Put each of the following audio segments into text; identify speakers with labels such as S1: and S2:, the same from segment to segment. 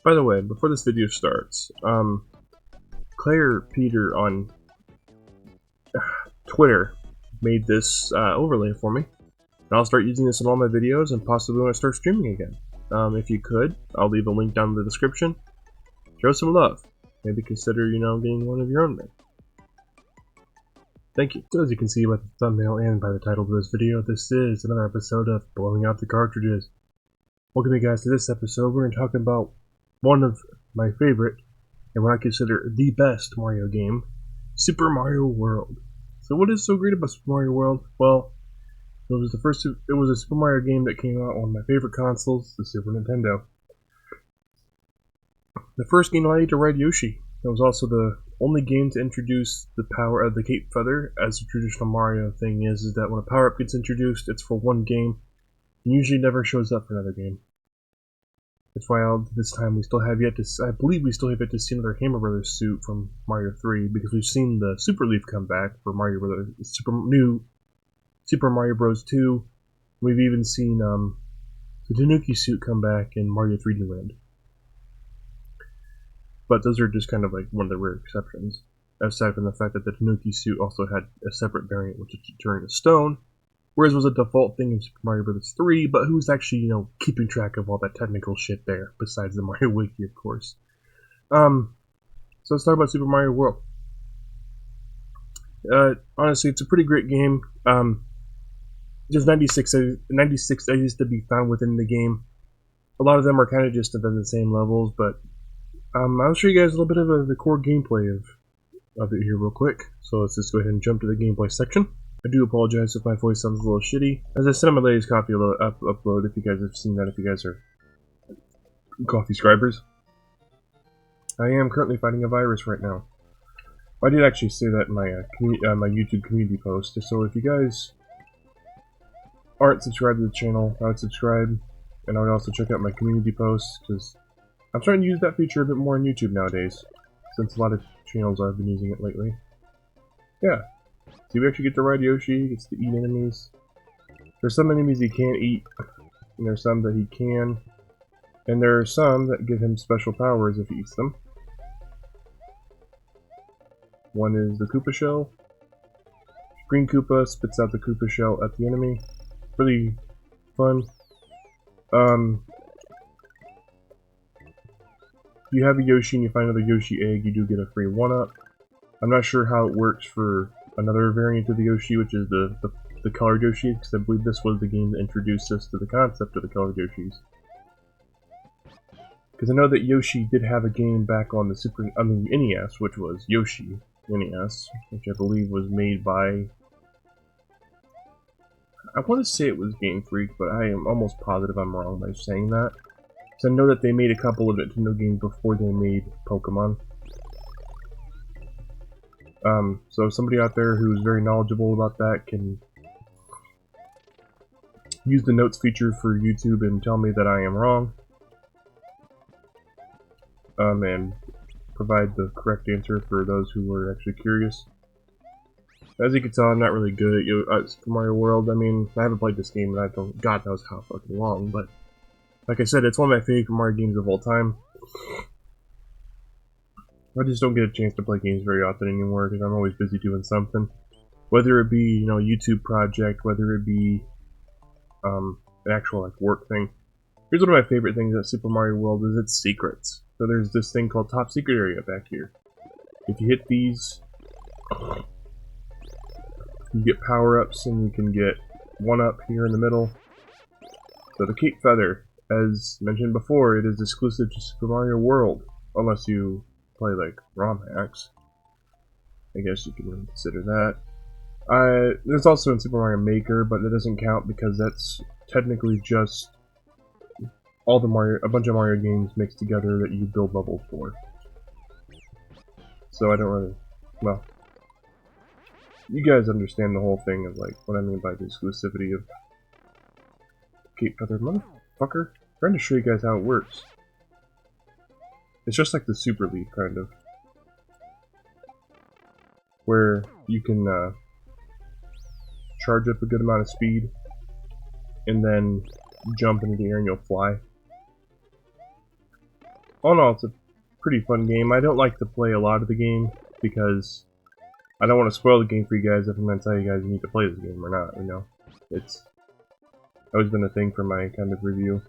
S1: By the way, before this video starts, Claire Peter on Twitter made this overlay for me. And I'll start using this in all my videos and possibly when I start streaming again. If you could, I'll leave a link down in the description. Show some love. Maybe consider, getting one of your own made. Thank you. So as you can see by the thumbnail and by the title of this video, this is another episode of Blowing Out the Cartridges. Welcome you guys to this episode. We're going to talk about one of my favorite, and what I consider the best Mario game, Super Mario World. So what is so great about Super Mario World? Well, it was a Super Mario game that came out on my favorite consoles, the Super Nintendo. The first game allowed you to ride Yoshi. It was also the only game to introduce the power of the Cape Feather, as the traditional Mario thing is that when a power-up gets introduced, it's for one game, and usually never shows up for another game. That's why this time we still have yet to, I believe we still have yet to see another Hammer Brothers suit from Mario 3, because we've seen the Super Leaf come back for Mario Brothers, Super Mario Bros. 2. We've even seen the Tanuki suit come back in Mario 3D Land. But those are just kind of like one of the rare exceptions, aside from the fact that the Tanuki suit also had a separate variant which is turning to stone, whereas it was a default thing in Super Mario Bros. 3, but who's actually, keeping track of all that technical shit there, besides the Mario Wiki, of course. So let's talk about Super Mario World. Honestly, it's a pretty great game. There's 96 edges to be found within the game. A lot of them are kind of just at the same levels, but I'll show you guys a little bit of the core gameplay of it here real quick. So let's just go ahead and jump to the gameplay section. I do apologize if my voice sounds a little shitty. As I said on my latest coffee upload, if you guys have seen that, if you guys are coffee scribers. I am currently fighting a virus right now. I did actually say that in my my YouTube community post, so if you guys aren't subscribed to the channel, I would subscribe, and I would also check out my community posts, because I'm trying to use that feature a bit more on YouTube nowadays, since a lot of channels have been using it lately. Yeah. So you actually get to ride Yoshi, he gets to eat enemies. There's some enemies he can't eat, and there's some that he can. And there are some that give him special powers if he eats them. One is the Koopa Shell. Green Koopa spits out the Koopa Shell at the enemy. Really fun. If you have a Yoshi and you find another Yoshi egg, you do get a free 1-up. I'm not sure how it works for another variant of the Yoshi, which is the colored Yoshi, because I believe this was the game that introduced us to the concept of the colored Yoshis. Because I know that Yoshi did have a game back on the NES, which was Yoshi NES, which I believe was made by, I want to say it was Game Freak, but I am almost positive I'm wrong by saying that. Because I know that they made a couple of Nintendo games before they made Pokemon. So if somebody out there who's very knowledgeable about that can use the notes feature for YouTube and tell me that I am wrong. And provide the correct answer for those who were actually curious. As you can tell, I'm not really good at Super Mario World. I mean, I haven't played this game in God knows how fucking long, but like I said, it's one of my favorite Mario games of all time. I just don't get a chance to play games very often anymore because I'm always busy doing something. Whether it be, a YouTube project, whether it be an actual work thing. Here's one of my favorite things at Super Mario World is its secrets. So there's this thing called Top Secret Area back here. If you hit these, you get power-ups and you can get 1-up here in the middle. So the Cape Feather, as mentioned before, it is exclusive to Super Mario World, unless you play ROM hacks. I guess you can really consider that. There's also in Super Mario Maker, but that doesn't count because that's technically just a bunch of Mario games mixed together that you build levels for. So I don't really, well, you guys understand the whole thing of what I mean by the exclusivity of Cape Feather. Motherfucker, I'm trying to show you guys how it works. It's just like the Super Leaf, kind of. Where you can charge up a good amount of speed, and then jump into the air and you'll fly. all in all, it's a pretty fun game. I don't like to play a lot of the game because I don't want to spoil the game for you guys if I'm going to tell you guys you need to play this game or not, you know. It's always been a thing for my kind of review.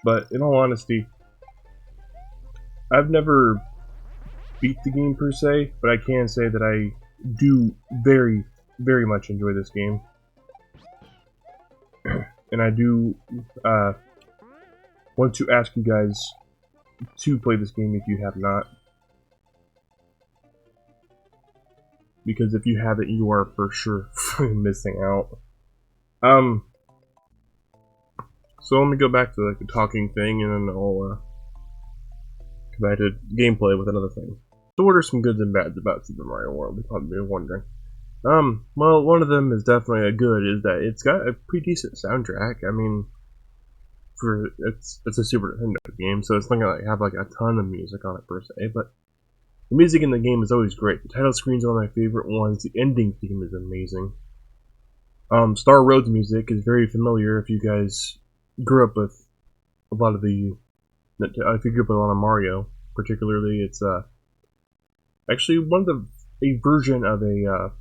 S1: But in all honesty, I've never beat the game per se, but I can say that I do very, very much enjoy this game. And I do want to ask you guys to play this game if you have not. Because if you haven't, you are for sure missing out. So let me go back to like the talking thing, and then I'll come back to gameplay with another thing. So what are some goods and bads about Super Mario World? You probably be wondering. Well, one of them is definitely a good, is that it's got a pretty decent soundtrack. I mean, it's a Super Nintendo game, so it's not gonna have like a ton of music on it per se, but the music in the game is always great. The title screen's one of my favorite ones. The ending theme is amazing. Star Road's music is very familiar if you guys grew up with a lot of the... if you grew up with a lot of Mario, particularly, it's actually a version of a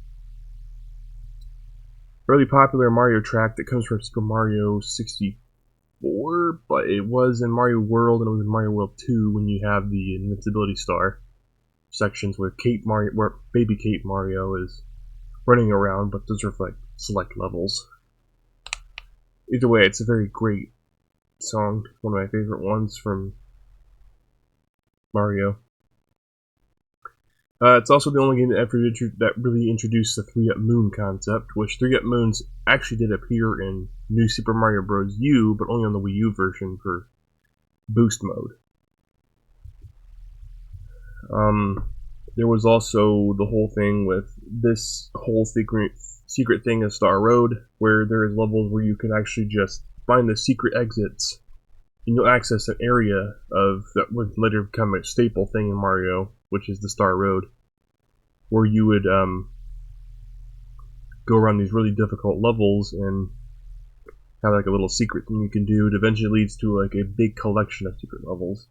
S1: really popular Mario track that comes from Super Mario 64, but it was in Mario World and it was in Mario World 2 when you have the Invincibility Star sections where baby Kate Mario is running around, but those are like select levels. Either way, it's a very great song, one of my favorite ones from Mario. It's also the only game that really introduced the 3-up moon concept, which 3-up moons actually did appear in New Super Mario Bros. U, but only on the Wii U version for boost mode. There was also the whole thing with this whole secret thing of Star Road, where there is levels where you can actually just find the secret exits, and you'll access an area of that would later become a staple thing in Mario, which is the Star Road, where you would go around these really difficult levels and have like a little secret thing you can do. It eventually leads to like a big collection of secret levels.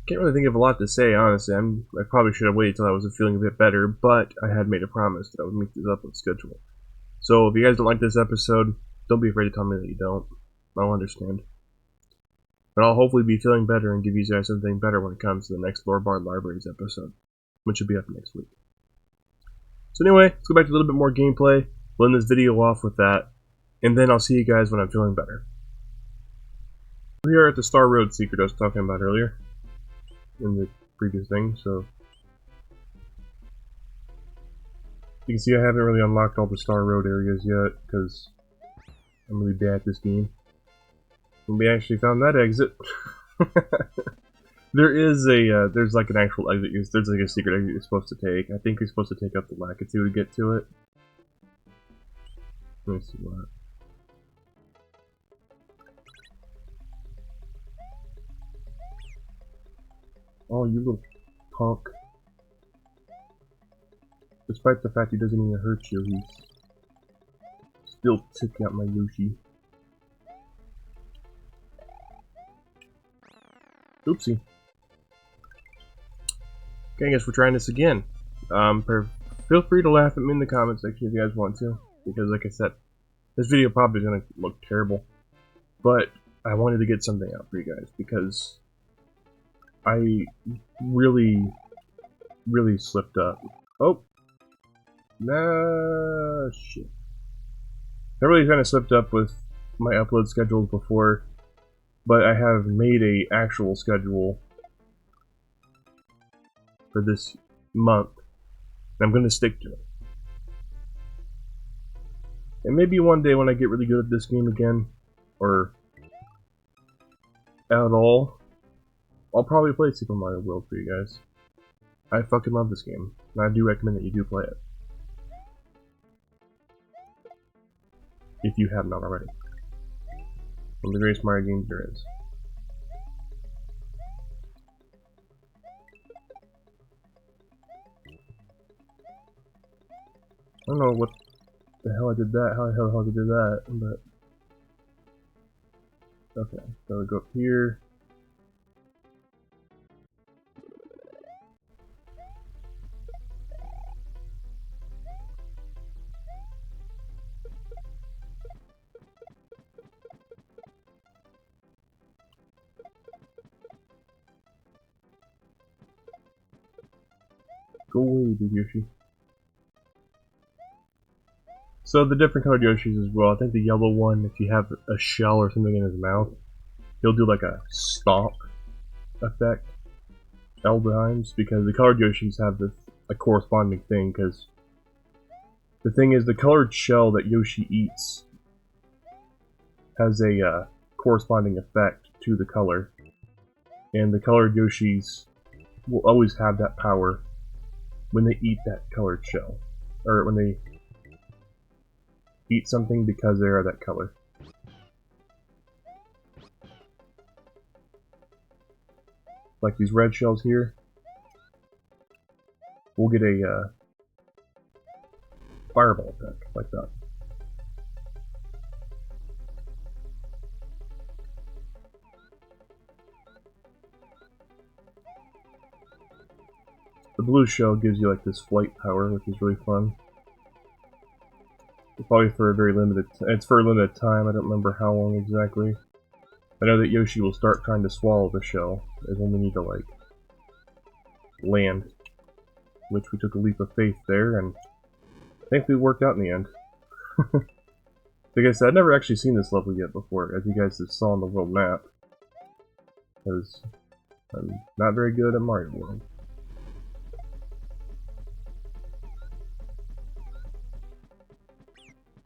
S1: Can't really think of a lot to say, honestly. I probably should have waited till I was feeling a bit better, but I had made a promise that I would make this up on schedule. So if you guys don't like this episode, don't be afraid to tell me that you don't. I'll understand. But I'll hopefully be feeling better and give you guys something better when it comes to the next Lore Bard Libraries episode, which should be up next week. So anyway, let's go back to a little bit more gameplay. We'll end this video off with that, and then I'll see you guys when I'm feeling better. We are at the Star Road secret I was talking about earlier in the previous thing, so you can see I haven't really unlocked all the Star Road areas yet, because I'm really bad at this game. And we actually found that exit. There's like an actual exit, there's like a secret exit you're supposed to take. I think you're supposed to take up the Lakitu to get to it. Let me see what. Oh, you little punk. Despite the fact he doesn't even hurt you, he's still took out my Yoshi. Oopsie. Okay, I guess we're trying this again. Feel free to laugh at me in the comment section if you guys want to, because like I said, this video probably is going to look terrible, but I wanted to get something out for you guys, because I really slipped up. Oh! Nah, shit. I really kind of slipped up with my upload schedules before, but I have made a actual schedule for this month, and I'm going to stick to it. And maybe one day when I get really good at this game again, or at all, I'll probably play Super Mario World for you guys. I fucking love this game, and I do recommend that you do play it. If you have not already. One of the greatest Mario games there is. I don't know what the hell I did that, how the hell I did that, but Okay, so we go up here. Go away, big Yoshi. So the different colored Yoshis as well. I think the yellow one, if you have a shell or something in his mouth, he'll do like a stomp effect all times, because the colored Yoshis have this a corresponding thing. Because the thing is, the colored shell that Yoshi eats has a corresponding effect to the color, and the colored Yoshis will always have that power when they eat that colored shell, or when they eat something because they are that color. Like these red shells here, we'll get a fireball attack like that. The blue shell gives you like this flight power, which is really fun. Probably for a very limited. It's for a limited time. I don't remember how long exactly. I know that Yoshi will start trying to swallow the shell, is when we need to like land, which we took a leap of faith there, and I think we worked out in the end. Like I said, I've never actually seen this level yet before, as you guys just saw on the world map, because I'm not very good at Mario World.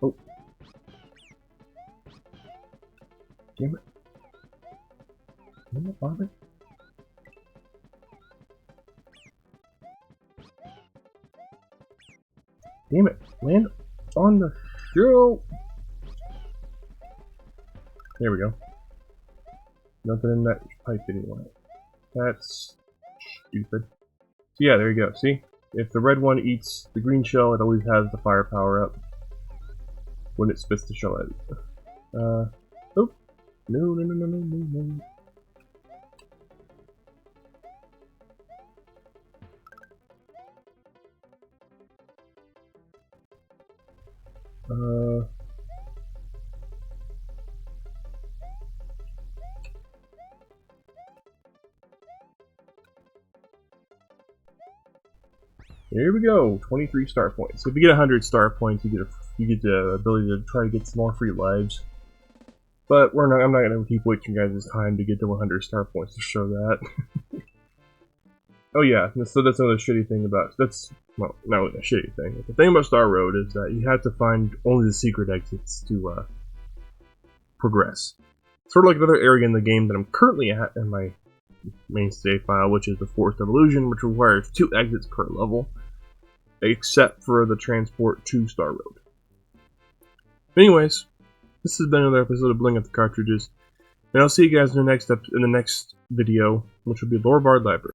S1: Oh. Damn it. Damn it, Bobby. Damn it. Land on the shell. There we go. Nothing in that pipe anyway. That's stupid. So yeah, there you go. See? If the red one eats the green shell, it always has the fire power up when it spits the shell out. Oh. No. Here we go, 23 star points. So if you get 100 star points, you get the ability to try to get some more free lives. But I'm not gonna keep wasting your guys' time to get to 100 star points to show that. Oh yeah, so that's another shitty thing about well, not really a shitty thing. The thing about Star Road is that you have to find only the secret exits to progress. Sort of like another area in the game that I'm currently at in my main save file, which is the Forest of Illusion, which requires 2 exits per level, except for the transport to Star Road. Anyways, this has been another episode of Bling Up the Cartridges, and I'll see you guys in the next video, which will be Lore Bard Library.